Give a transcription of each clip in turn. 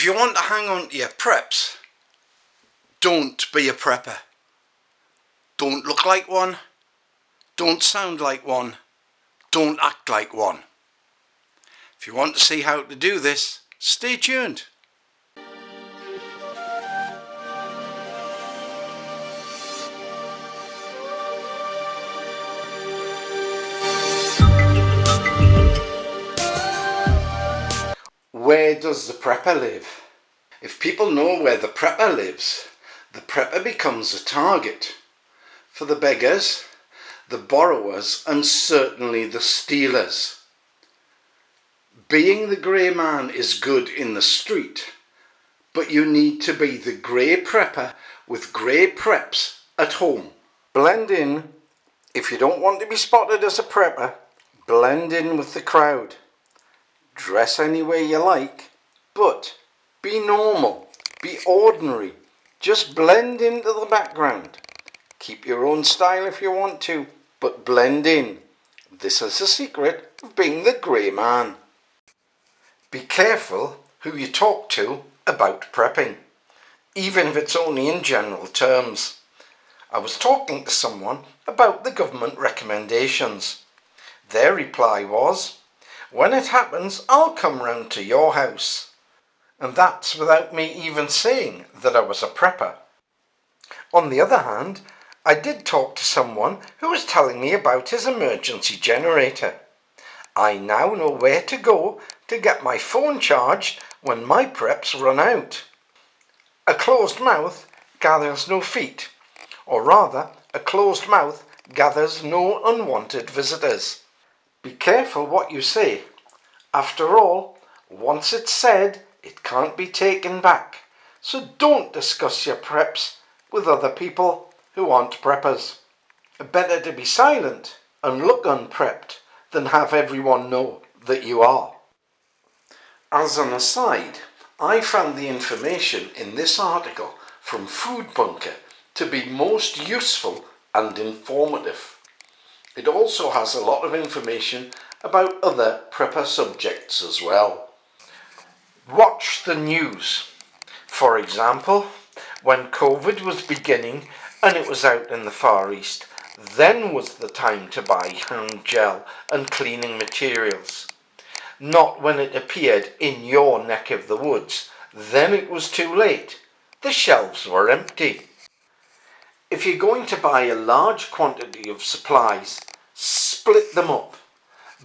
If you want to hang on to your preps, don't be a prepper. Don't look like one. Don't sound like one. Don't act like one. If you want to see how to do this, stay tuned. Where does the prepper live? If people know where the prepper lives, the prepper becomes a target for the beggars, the borrowers, and certainly the stealers. Being the grey man is good in the street, but you need to be the grey prepper with grey preps at home. Blend in. If you don't want to be spotted as a prepper, blend in with the crowd. Dress any way you like, but be normal, be ordinary. Just blend into the background. Keep your own style if you want to, but blend in. This is the secret of being the grey man. Be careful who you talk to about prepping, even if it's only in general terms. I was talking to someone about the government recommendations. Their reply was, "When it happens, I'll come round to your house." And that's without me even saying that I was a prepper. On the other hand, I did talk to someone who was telling me about his emergency generator. I now know where to go to get my phone charged when my preps run out. A closed mouth gathers no feet, or rather, a closed mouth gathers no unwanted visitors. Be careful what you say. After all, once it's said, it can't be taken back. So don't discuss your preps with other people who aren't preppers. Better to be silent and look unprepped than have everyone know that you are. As an aside, I found the information in this article from Food Bunker to be most useful and informative. It also has a lot of information about other prepper subjects as well. Watch the news. For example, when COVID was beginning and it was out in the Far East, then was the time to buy hand gel and cleaning materials. Not when it appeared in your neck of the woods. Then it was too late. The shelves were empty. If you're going to buy a large quantity of supplies, split them up.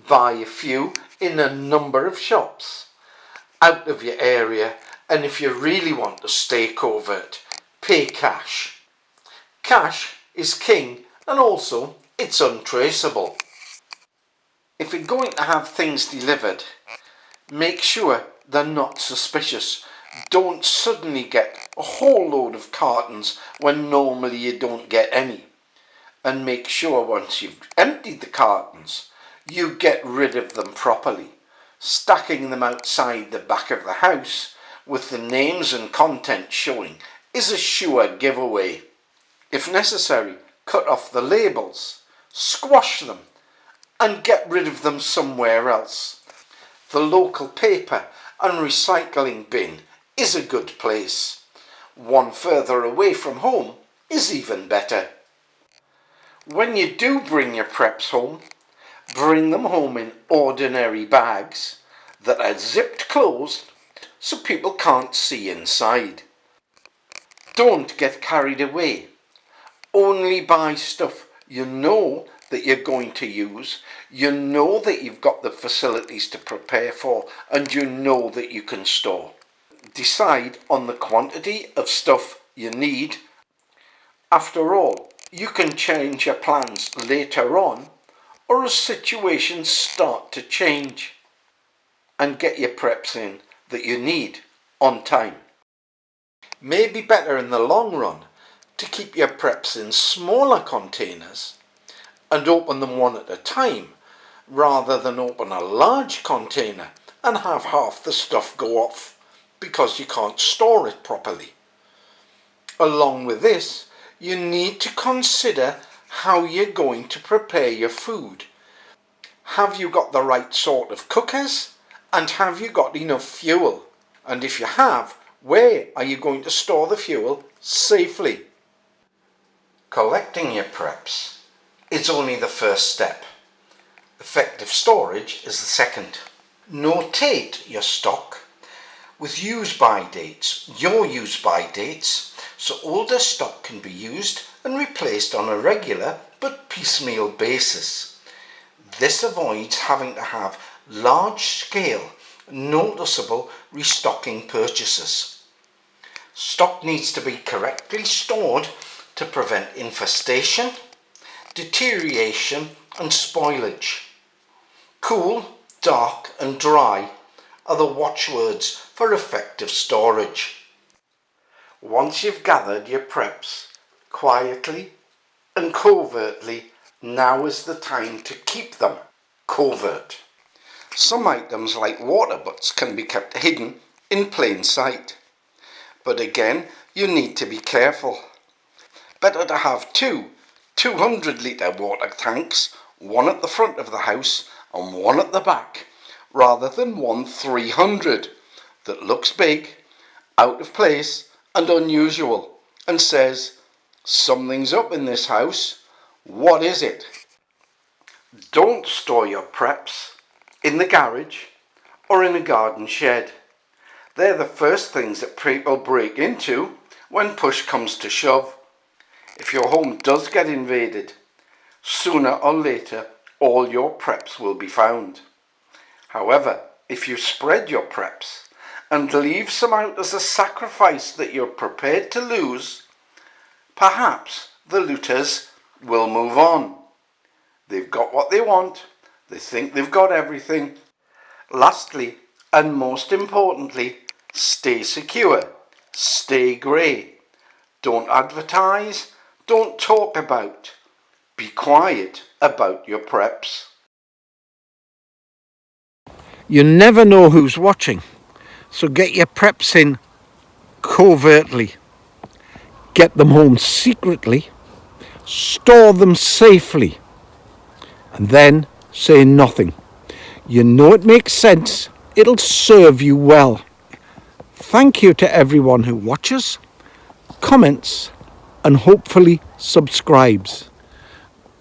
Buy a few in a number of shops out of your area, and if you really want to stay covert, pay cash. Cash is king, and also it's untraceable. If you're going to have things delivered, make sure they're not suspicious. Don't suddenly get a whole load of cartons when normally you don't get any. And make sure once you've emptied the cartons, you get rid of them properly. Stacking them outside the back of the house with the names and content showing is a sure giveaway. If necessary, cut off the labels, squash them, and get rid of them somewhere else. The local paper and recycling bin is a good place. One further away from home is even better. When you do bring your preps home, bring them home in ordinary bags that are zipped closed so people can't see inside. Don't get carried away. Only buy stuff you know that you're going to use, you know that you've got the facilities to prepare for, and you know that you can store. Decide on the quantity of stuff you need. After all, you can change your plans later on or as situations start to change, and get your preps in that you need on time. May be better in the long run to keep your preps in smaller containers and open them one at a time rather than open a large container and have half the stuff go off because you can't store it properly. Along with this, you need to consider how you're going to prepare your food. Have you got the right sort of cookers? And have you got enough fuel? And if you have, where are you going to store the fuel safely? Collecting your preps is only the first step. Effective storage is the second. Notate your stock with use-by dates, your use-by dates, so older stock can be used and replaced on a regular but piecemeal basis. This avoids having to have large-scale, noticeable restocking purchases. Stock needs to be correctly stored to prevent infestation, deterioration and spoilage. Cool, dark and dry are the watchwords for effective storage. Once you've gathered your preps, quietly and covertly, now is the time to keep them covert. Some items like water butts can be kept hidden in plain sight. But again, you need to be careful. Better to have two 200-litre water tanks, one at the front of the house and one at the back, rather than one 300 that looks big, out of place and unusual and says, "Something's up in this house. What is it?" Don't store your preps in the garage or in a garden shed. They're the first things that people break into when push comes to shove. If your home does get invaded, sooner or later all your preps will be found. However, if you spread your preps and leave some out as a sacrifice that you're prepared to lose, perhaps the looters will move on. They've got what they want. They think they've got everything. Lastly, and most importantly, stay secure. Stay grey. Don't advertise. Don't talk about. Be quiet about your preps. You never know who's watching, so get your preps in covertly. Get them home secretly. Store them safely. And then say nothing. You know it makes sense. It'll serve you well. Thank you to everyone who watches, comments, and hopefully subscribes.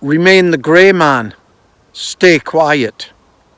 Remain the grey man. Stay quiet.